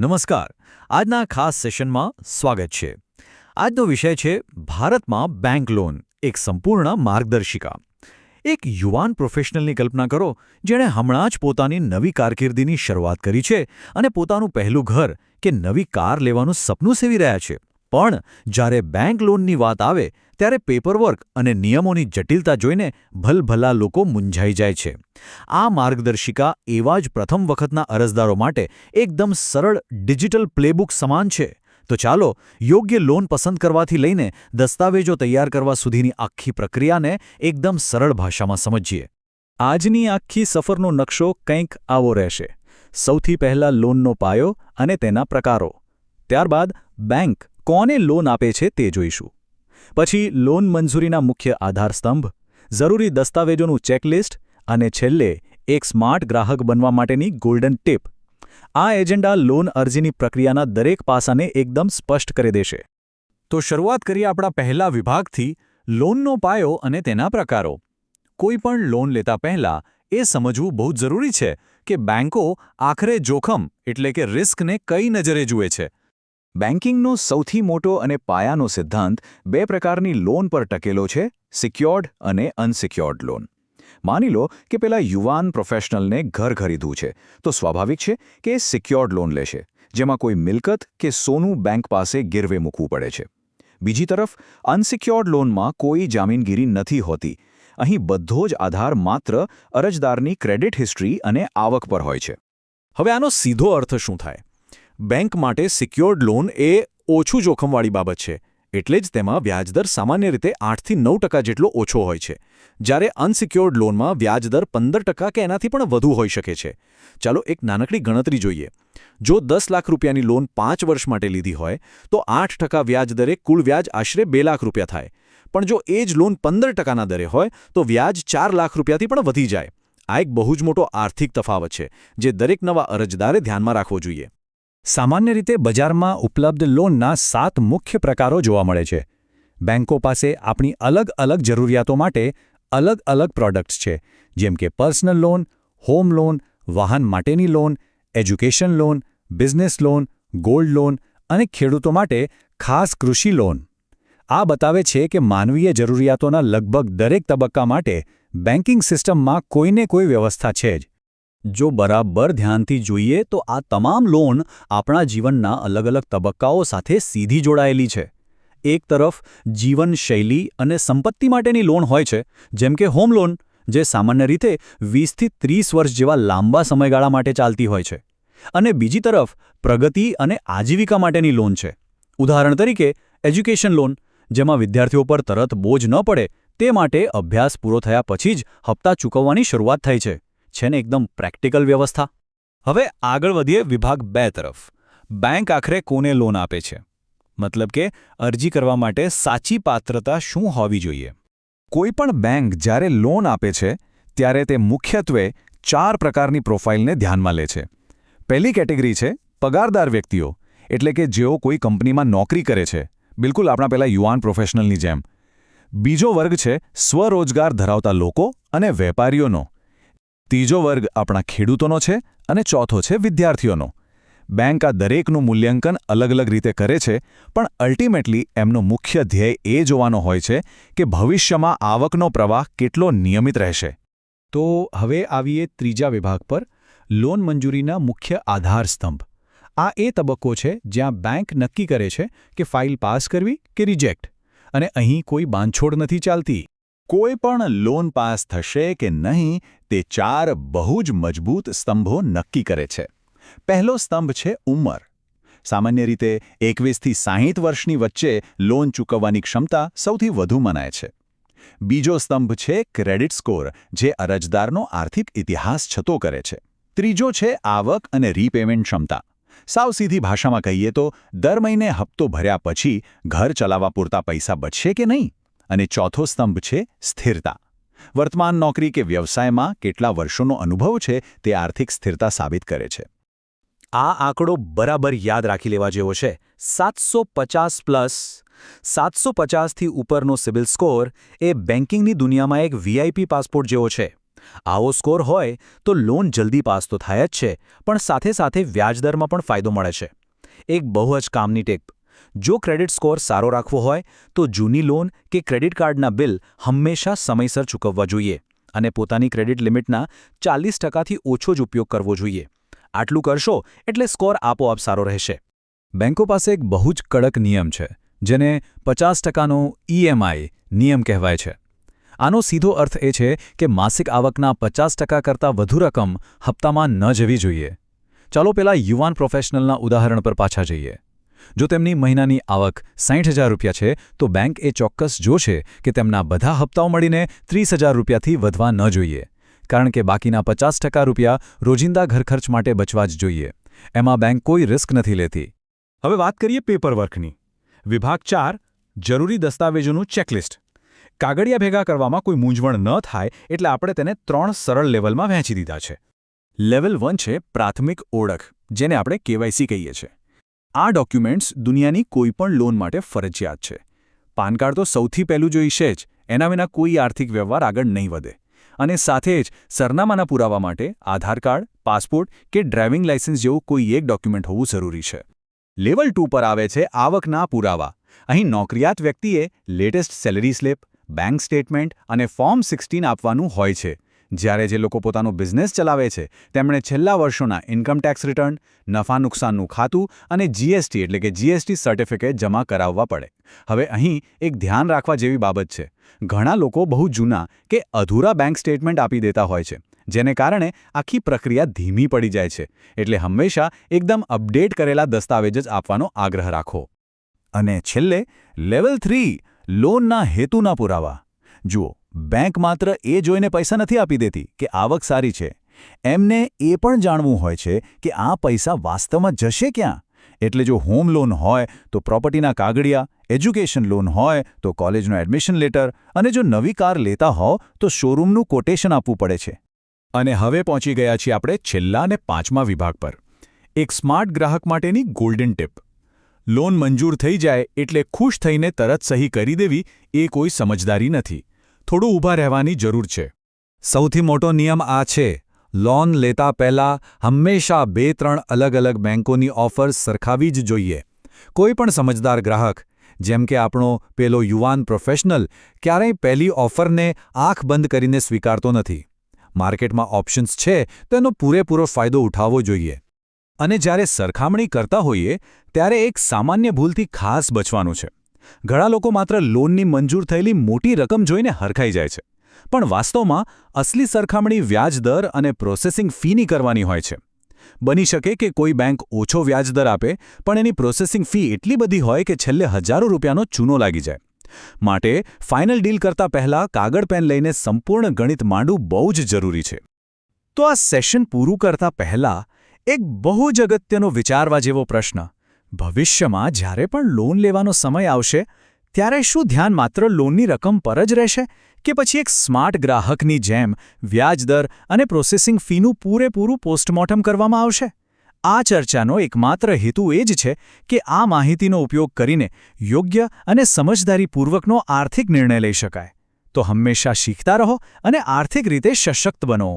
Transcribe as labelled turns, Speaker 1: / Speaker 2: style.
Speaker 1: નમસ્કાર. આજના ખાસ સેશનમાં સ્વાગત છે. આજનો વિષય છે ભારતમાં બેંક લોન, એક સંપૂર્ણ માર્ગદર્શિકા. એક યુવાન પ્રોફેશનલની કલ્પના કરો જેણે હમણાં જ પોતાની નવી કારકિર્દીની શરૂઆત કરી છે અને પોતાનું પહેલું ઘર કે નવી કાર લેવાનું સપનું સેવી રહ્યા છે. પણ જ્યારે બેંક લોનની વાત આવે ત્યારે પેપરવર્ક અને નિયમોની જટિલતા જોઈને ભલભલા લોકો મૂંઝાઈ જાય છે. આ માર્ગદર્શિકા એવા જ પ્રથમ વખતના અરજદારો માટે એકદમ સરળ ડિજિટલ પ્લેબુક સમાન છે. તો ચાલો યોગ્ય લોન પસંદ કરવાથી લઈને દસ્તાવેજો તૈયાર કરવા સુધીની આખી પ્રક્રિયાને એકદમ સરળ ભાષામાં સમજીએ.
Speaker 2: આજની આખી સફરનો નકશો કંઈક આવો રહેશે. સૌથી પહેલા લોનનો પાયો અને તેના પ્રકારો. ત્યારબાદ બેંક કોને લોન આપે છે તે જોઈશું. પછી લોન મંજૂરીના મુખ્ય આધારસ્તંભ, જરૂરી દસ્તાવેજોનું ચેકલિસ્ટ અને છેલ્લે એક સ્માર્ટ ગ્રાહક બનવા માટેની ગોલ્ડન ટિપ. આ એજન્ડા લોન અરજીની પ્રક્રિયાના દરેક પાસાને એકદમ સ્પષ્ટ કરી દેશે.
Speaker 1: તો શરૂઆત કરીએ આપણા પહેલા વિભાગથી, લોનનો પાયો અને તેના પ્રકારો. કોઈ પણ લોન લેતા પહેલા એ સમજવું બહુ જ જરૂરી છે કે બેંકો આખરે જોખમ એટલે કે રિસ્કને કઈ નજરે જુએ છે.
Speaker 2: બેન્કિંગનો સૌથી મોટો અને પાયાનો સિદ્ધાંત બે પ્રકારની લોન પર ટકેલો છે: સિક્યોર્ડ અને અનસિક્યોર્ડ લોન. માની લો કે પેલા યુવાન પ્રોફેશનલને ઘર ખરીદવું છે, તો સ્વાભાવિક છે કે એ સિક્યોર્ડ લોન લેશે, જેમાં કોઈ મિલકત કે સોનું બેંક પાસે ગીરવે મૂકવું પડે છે. બીજી તરફ અનસિક્યોર્ડ લોનમાં કોઈ જામીનગીરી નથી હોતી. અહીં બધો જ આધાર માત્ર અરજદારની ક્રેડિટ હિસ્ટ્રી અને આવક પર હોય છે.
Speaker 1: હવે આનો સીધો અર્થ શું થાય? બેંક માટે સિક્યોર્ડ લોન એ ઓછું જોખમવાળી બાબત છે, એટલે જ તેમાં વ્યાજદર સામાન્ય રીતે 8થી 9% જેટલો ઓછો હોય છે. જ્યારે અનસિક્યોર્ડ લોનમાં વ્યાજદર 15% કે એનાથી પણ વધુ હોઈ શકે છે. ચાલો એક નાનકડી ગણતરી જોઈએ. જો 10 લાખ રૂપિયાની લોન 5 વર્ષ માટે લીધી હોય તો 8% વ્યાજદરે કુલ વ્યાજ આશરે 2 લાખ રૂપિયા થાય. પણ જો એ જ લોન 15%ના દરે હોય તો વ્યાજ 4 લાખ રૂપિયાથી પણ વધી જાય. આ એક બહુ જ મોટો આર્થિક તફાવત છે, જે દરેક નવા અરજદારે ધ્યાનમાં રાખવો જોઈએ.
Speaker 2: સામાન્ય રીતે બજારમાં ઉપલબ્ધ લોનના 7 મુખ્ય પ્રકારો જોવા મળે છે. બેંકો પાસે આપણી અલગ અલગ જરૂરિયાતો માટે અલગ અલગ પ્રોડક્ટ્સ છે, જેમ કે પર્સનલ લોન, હોમ લોન, વાહન માટેની loan, education loan, business loan, gold loan અને ખેડૂતો માટે ખાસ કૃષિ લોન. આ બતાવે છે કે માનવીય જરૂરિયાતોના લગભગ દરેક તબક્કા માટે બેન્કિંગ સિસ્ટમમાં કોઈને કોઈ વ્યવસ્થા છે જ. જો બરાબર ધ્યાનથી જોઈએ તો આ તમામ લોન આપણા જીવનના અલગ અલગ તબક્કાઓ સાથે સીધી જોડાયેલી છે. એક તરફ જીવનશૈલી અને સંપત્તિ માટેની લોન હોય છે, જેમ કે હોમ લોન, જે સામાન્ય રીતે 20થી 30 વર્ષ જેવા લાંબા સમયગાળા માટે ચાલતી હોય છે. અને બીજી તરફ પ્રગતિ અને આજીવિકા માટેની લોન છે. ઉદાહરણ તરીકે એજ્યુકેશન લોન, જેમાં વિદ્યાર્થીઓ પર તરત બોજ ન પડે તે માટે અભ્યાસ પૂરો થયા પછી જ હપ્તા ચૂકવવાની શરૂઆત થાય છે. છે ને એકદમ પ્રેક્ટિકલ વ્યવસ્થા.
Speaker 1: હવે આગળ વધીએ વિભાગ 2 તરફ. બેંક આખરે કોને લોન આપે છે? મતલબ કે અરજી કરવા માટે સાચી પાત્રતા શું હોવી જોઈએ?
Speaker 2: કોઈ પણ બેંક જ્યારે લોન આપે છે ત્યારે તે મુખ્યત્વે 4 પ્રકારની પ્રોફાઇલને ધ્યાનમાં લે છે. પહેલી કેટેગરી છે પગારદાર વ્યક્તિઓ, એટલે કે જેઓ કોઈ કંપનીમાં નોકરી કરે છે, બિલકુલ આપણા પેલા યુવાન પ્રોફેશનલની જેમ. બીજો વર્ગ છે સ્વરોજગાર ધરાવતા લોકો અને વેપારીઓનો. ત્રીજો વર્ગ આપણા ખેડૂતોનો છે અને ચોથો છે વિદ્યાર્થીઓનો. બેંક આ દરેકનું મૂલ્યાંકન અલગ અલગ રીતે કરે છે, પણ અલ્ટિમેટલી એમનો મુખ્ય ધ્યેય એ જોવાનો હોય છે કે ભવિષ્યમાં આવકનો પ્રવાહ કેટલો નિયમિત રહેશે. તો હવે આવીએ ત્રીજા વિભાગ પર, લોન મંજૂરીના મુખ્ય આધારસ્તંભ. આ એ તબક્કો છે જ્યાં બેંક નક્કી કરે છે કે ફાઇલ પાસ કરવી કે રિજેક્ટ. અને અહીં કોઈ બાંધછોડ નથી ચાલતી. કોઈ પણ લોન પાસ થશે કે નહીં તે 4 બહુ જ મજબૂત સ્તંભો નક્કી કરે છે. પહેલો સ્તંભ છે ઉંમર. સામાન્ય રીતે 21થી 60 વર્ષની વચ્ચે લોન ચૂકવવાની ક્ષમતા સૌથી વધુ મનાય છે. બીજો સ્તંભ છે ક્રેડિટ સ્કોર, જે અરજદારનો આર્થિક ઇતિહાસ છતો કરે છે. ત્રીજો છે આવક અને રીપેમેન્ટ ક્ષમતા. સાવ સીધી ભાષામાં કહીએ તો દર મહિને હપ્તો ભર્યા પછી ઘર ચલાવવા પૂરતા પૈસા બચશે કે નહીં. અને ચોથો સ્તંભ છે સ્થિરતા. વર્તમાન નોકરી કે વ્યવસાયમાં કેટલા વર્ષોનો અનુભવ છે તે આર્થિક સ્થિરતા સાબિત કરે છે.
Speaker 1: આ આંકડો બરાબર યાદ રાખી લેવા જેવો છે. 750+. 750થી ઉપરનો સિબિલ સ્કોર એ બેન્કિંગની દુનિયામાં એક VIP પાસપોર્ટ જેવો છે.
Speaker 2: આવો સ્કોર હોય તો લોન જલ્દી પાસ તો થાય જ છે, પણ સાથે સાથે વ્યાજદરમાં પણ ફાયદો મળે છે. એક બહુ જ કામની ટેપ: જો ક્રેડિટ સ્કોર સારો રાખવો હોય તો જૂની લોન કે ક્રેડિટ કાર્ડના બિલ હંમેશા સમયસર ચૂકવવા જોઈએ અને પોતાની ક્રેડિટ લિમિટના 40%થી ઓછો જ ઉપયોગ કરવો જોઈએ. આટલું કરશો એટલે સ્કોર આપોઆપ સારો રહેશે. બેંકો પાસે એક બહુ જ કડક નિયમ છે, જેને 50%નો EMI નિયમ કહેવાય છે. આનો સીધો અર્થ એ છે કે માસિક આવકના 50% કરતાં વધુ રકમ હપ્તામાં ન જવી જોઈએ. ચાલો પેલા યુવાન પ્રોફેશનલના ઉદાહરણ પર પાછા જઈએ. જો તેમની મહિનાની આવક 60,000 રૂપિયા છે તો બેંક એ ચોક્કસ જોશે કે તેમના બધા હપ્તાઓ મળીને 30,000 રૂપિયાથી વધવા ન જોઈએ, કારણ કે બાકીના 50% રૂપિયા રોજિંદા ઘરખર્ચ માટે બચવા જ જોઈએ. એમાં બેંક કોઈ રિસ્ક નથી લેતી.
Speaker 3: હવે વાત કરીએ પેપરવર્કની. વિભાગ 4, જરૂરી દસ્તાવેજોનું ચેકલિસ્ટ. કાગળિયા ભેગા કરવામાં કોઈ મૂંઝવણ ન થાય એટલે આપણે તેને 3 સરળ લેવલમાં વહેંચી દીધા છે.
Speaker 2: લેવલ 1 છે પ્રાથમિક ઓળખ, જેને આપણે KYC કહીએ છીએ. આ ડોક્યુમેન્ટ્સ દુનિયાની કોઈપણ લોન માટે ફરજિયાત છે. પાન કાર્ડ તો સૌથી પહેલું જોઈશે જ, એના વિના કોઈ આર્થિક વ્યવહાર આગળ નહીં વધે. અને સાથે જ સરનામાના પુરાવા માટે આધાર કાર્ડ, પાસપોર્ટ કે ડ્રાઇવિંગ લાયસન્સ જેવું કોઈ એક ડોક્યુમેન્ટ હોવું જરૂરી છે. લેવલ 2 પર આવે છે આવકના પુરાવા. અહીં નોકરિયાત વ્યક્તિએ latest salary slip, bank statement અને ફોર્મ 16 આપવાનું હોય છે. જ્યારે જે લોકો પોતાનો બિઝનેસ ચલાવે છે તેમણે છેલ્લા વર્ષોના ઇન્કમ ટેક્સ રિટર્ન, નફા નુકસાનનું ખાતું અને GST સર્ટિફિકેટ જમા કરાવવા પડે. હવે અહીં એક ધ્યાન રાખવા જેવી બાબત છે. ઘણા લોકો બહુ જૂના કે અધૂરા બેંક સ્ટેટમેન્ટ આપી દેતા હોય છે, જેને કારણે આખી પ્રક્રિયા ધીમી પડી જાય છે. એટલે હંમેશા એકદમ અપડેટ કરેલા દસ્તાવેજ જ આપવાનો આગ્રહ રાખો. અને છેલ્લે લેવલ 3, લોનના હેતુના પુરાવા. જુઓ, બેંક માત્ર એ જોઈને પૈસા નથી આપી દેતી કે આવક સારી છે. એમને એ પણ જાણવું હોય છે કે આ પૈસા વાસ્તવમાં જશે ક્યાં. એટલે જો હોમ લોન હોય તો પ્રોપર્ટીના કાગળિયા, એજ્યુકેશન લોન હોય તો કોલેજનો એડમિશન લેટર, અને જો નવી કાર લેતા હો તો શોરૂમનું કોટેશન આપવું પડે છે. અને હવે પહોંચી ગયા છીએ આપણે છેલ્લા અને 5મા વિભાગ પર. એક સ્માર્ટ ગ્રાહક માટેની ગોલ્ડન ટિપ. લોન મંજૂર થઈ જાય એટલે ખુશ થઈને તરત સહી કરી દેવી એ કોઈ સમજદારી નથી. થોડું ઊભા રહેવાની જરૂર છે. સૌથી મોટો નિયમ આ છે: લોન લેતા પહેલાં હંમેશા 2-3 અલગ-અલગ બેંકોની ઓફર્સ સરખાવી જ જોઈએ. કોઈ પણ સમજદાર ગ્રાહક, જેમ કે આપણો પેલો યુવાન પ્રોફેશનલ, ક્યારેય પહેલી ઓફરને આંખ બંધ કરીને સ્વીકારતો નથી. માર્કેટમાં ઓપ્શન્સ છે તો એનો પૂરેપૂરો ફાયદો ઉઠાવવો જોઈએ. અને જ્યારે સરખામણી કરતા હોઈએ ત્યારે એક સામાન્ય ભૂલથી ખાસ બચવાનું છે. ઘણા લોકો માત્ર લોનની મંજૂર થયેલી મોટી રકમ જોઈને હરખાઈ જાય છે, પણ વાસ્તવમાં અસલી સરખામણી વ્યાજ દર અને પ્રોસેસિંગ ફીની કરવાની હોય છે. બની શકે કે કોઈ બેંક ઓછો વ્યાજ દર આપે, પણ એની પ્રોસેસિંગ ફી એટલી બધી હોય કે છેલ્લે હજારો રૂપિયાનો ચૂનો લાગી જાય. માટે ફાઇનલ ડીલ કરતા પહેલાં કાગળ પેન લઈને સંપૂર્ણ ગણિત માંડવું બહુ જ જરૂરી છે. તો આ સેશન પૂરું કરતા પહેલાં એક બહુ જ અગત્યનો વિચારવા જેવો પ્રશ્ન: ભવિષ્યમાં જ્યારે પણ લોન લેવાનો સમય આવશે ત્યારે શું ધ્યાન માત્ર લોનની રકમ પર જ રહેશે, કે પછી એક સ્માર્ટ ગ્રાહકની જેમ વ્યાજદર અને પ્રોસેસિંગ ફીનું પૂરેપૂરું પોસ્ટમોર્ટમ કરવામાં આવશે? આ ચર્ચાનો એકમાત્ર હેતુ એ જ છે કે આ માહિતીનો ઉપયોગ કરીને યોગ્ય અને સમજદારીપૂર્વકનો આર્થિક નિર્ણય લઈ શકાય. તો હંમેશા શીખતા રહો અને આર્થિક રીતે સશક્ત બનો.